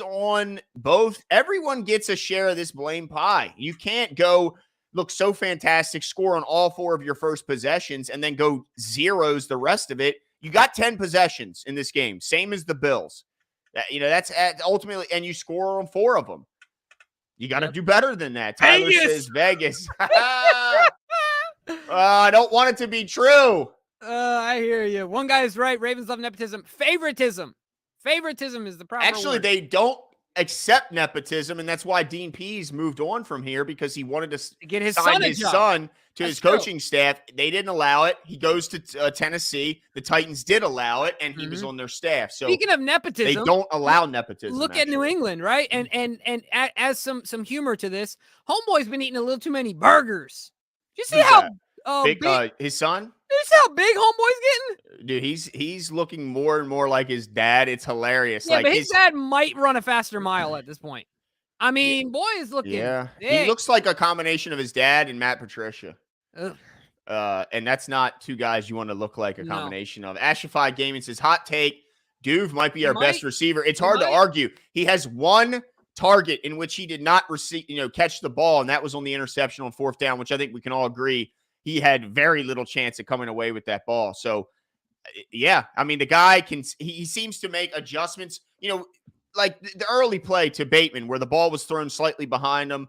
on both. Everyone gets a share of this blame pie. You can't go look so fantastic, score on all 4 of your first possessions, and then go zeros the rest of it. You got 10 possessions in this game, same as the Bills. That's ultimately, and you score on 4 of them. You got to do better than that. Tyler says Vegas. I don't want it to be true. I hear you. One guy is right. Ravens love nepotism. Favoritism is the proper Actually, word. they don't. accept nepotism, and that's why Dean Pease moved on from here, because he wanted to get his sign son his son to his coaching staff. They didn't allow it. He goes to Tennessee. The Titans did allow it, and he was on their staff. So speaking of nepotism, they don't allow nepotism. Look at New England, right? And as some humor to this, homeboy's been eating a little too many burgers. You see how big his son? You see how big homeboy's getting? Dude, he's looking more and more like his dad. It's hilarious. Yeah, like but his dad might run a faster mile at this point. I mean, boy is looking. Yeah, big. He looks like a combination of his dad and Matt Patricia. And that's not two guys you want to look like a combination of. Ashify Gaming says, hot take, Duve might be our best receiver. It's hard to argue. He has one target in which he did not catch the ball, and that was on the interception on 4th down, which I think we can all agree he had very little chance of coming away with that ball. So, yeah, I mean, the guy he seems to make adjustments, like the early play to Bateman where the ball was thrown slightly behind him.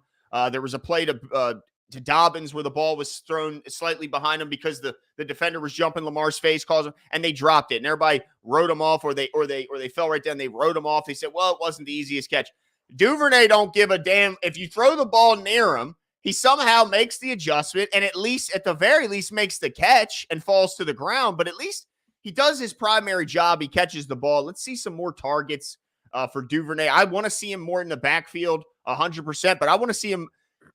There was a play to Dobbins where the ball was thrown slightly behind him because the defender was jumping Lamar's face, and they dropped it, and everybody wrote him off, or they fell right down. They wrote him off. They said, well, it wasn't the easiest catch. Duvernay don't give a damn. If you throw the ball near him, he somehow makes the adjustment and at the very least makes the catch and falls to the ground. But at least he does his primary job. He catches the ball. Let's see some more targets for Duvernay. I want to see him more in the backfield 100%, but I want to see him.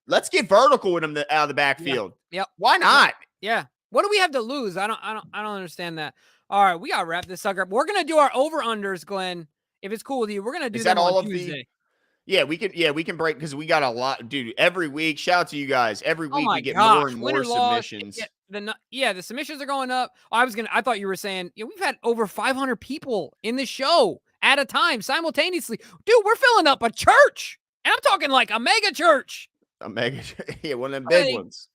Let's get vertical with him out of the backfield. Yep. Why not? Yeah. What do we have to lose? I don't understand that. All right, we gotta wrap this sucker up. We're gonna do our over-unders, Glenn. If it's cool with you, we're gonna do that on Tuesday. Yeah, we can break because we got a lot, dude. Every week, shout out to you guys. Every week we get more and more submissions. The submissions are going up. I thought you were saying, we've had over 500 people in the show at a time simultaneously. Dude, we're filling up a church, and I'm talking like a mega church. One of them big ones.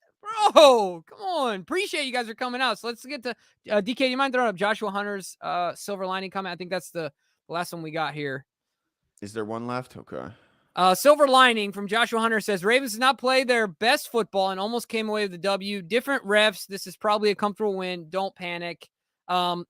Bro, come on. Appreciate you guys are coming out. So let's get to DK. Do you mind throwing up Joshua Hunter's silver lining comment? I think that's the last one we got here. Is there one left? Okay. Silver lining from Joshua Hunter says, Ravens did not play their best football and almost came away with the W. Different refs. This is probably a comfortable win. Don't panic.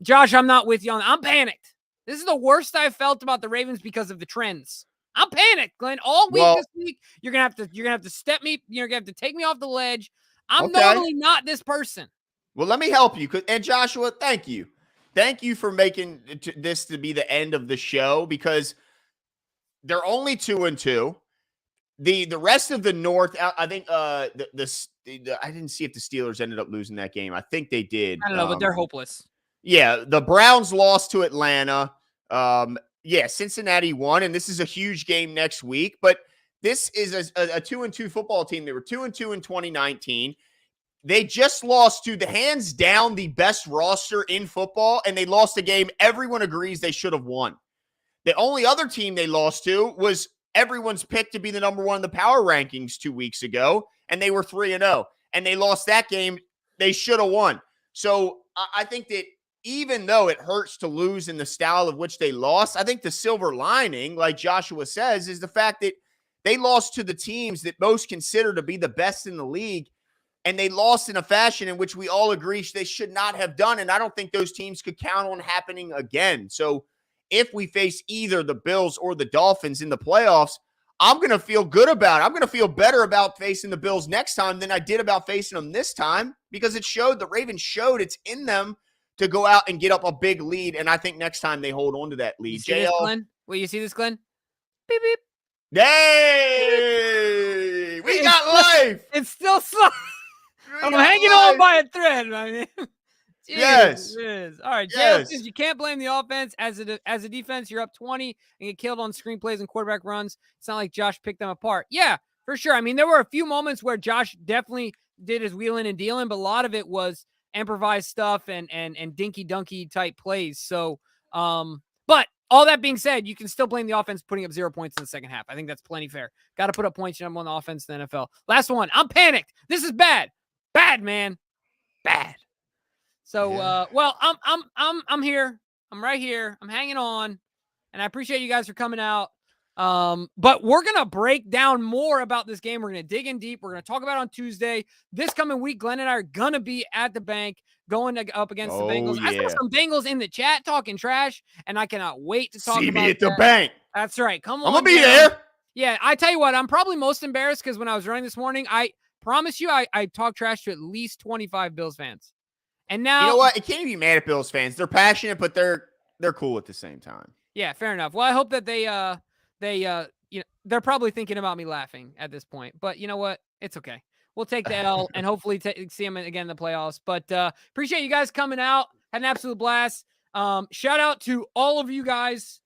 Josh, I'm not with you on that. I'm panicked. This is the worst I've felt about the Ravens because of the trends. I'm panicked, Glenn. All week this week, you're gonna have to step me. You're gonna have to take me off the ledge. I'm normally not this person. Well, let me help you. And Joshua, thank you. Thank you for making this to be the end of the show, because they're only 2-2. The rest of the North, I think I didn't see if the Steelers ended up losing that game. I think they did. I don't know, but they're hopeless. Yeah, the Browns lost to Atlanta. Cincinnati won, and this is a huge game next week. But this is a 2-2 football team. They were 2-2 in 2019. They just lost to the hands down the best roster in football, and they lost a game everyone agrees they should have won. The only other team they lost to was everyone's pick to be the number one in the power rankings 2 weeks ago, and they were 3-0. And they lost that game they should have won. So I think that even though it hurts to lose in the style of which they lost, I think the silver lining, like Joshua says, is the fact that they lost to the teams that most consider to be the best in the league, and they lost in a fashion in which we all agree they should not have done, and I don't think those teams could count on happening again. So if we face either the Bills or the Dolphins in the playoffs, I'm going to feel good about it. I'm going to feel better about facing the Bills next time than I did about facing them this time, because the Ravens showed it's in them to go out and get up a big lead, and I think next time they hold on to that lead. You see this, Glenn? Will you see this, Glenn? Beep, beep. Hey! We got life! It's still slow. I'm hanging on by a thread, man. Yes. All right, Jay says you can't blame the offense. As a defense, you're up 20 and get killed on screenplays and quarterback runs. It's not like Josh picked them apart. Yeah, for sure. I mean, there were a few moments where Josh definitely did his wheeling and dealing, but a lot of it was improvised stuff and dinky-dunky type plays. So, but all that being said, you can still blame the offense putting up 0 points in the second half. I think that's plenty fair. Got to put up points on the offense in the NFL. Last one. I'm panicked. This is bad. Bad, man. Bad. So, I'm here. I'm right here. I'm hanging on, and I appreciate you guys for coming out. But we're going to break down more about this game. We're going to dig in deep. We're going to talk about it on Tuesday. This coming week, Glenn and I are going to be at the bank going up against the Bengals. Yeah. I saw some Bengals in the chat talking trash, and I cannot wait to talk See about me at the bank. That's right. Come on. I'm going to be there. Yeah, I tell you what, I'm probably most embarrassed because when I was running this morning, I promise you I talked trash to at least 25 Bills fans. And now, you know what? You can't be mad at Bills fans. They're passionate, but they're cool at the same time. Yeah, fair enough. Well, I hope that they're probably thinking about me laughing at this point. But you know what? It's okay. We'll take the L and hopefully see them again in the playoffs. But appreciate you guys coming out. Had an absolute blast. Shout out to all of you guys.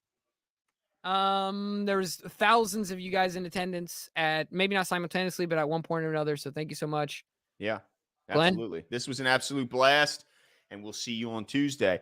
There's thousands of you guys in attendance at maybe not simultaneously, but at one point or another. So thank you so much. Yeah, Glenn? absolutely. This was an absolute blast, and we'll see you on Tuesday.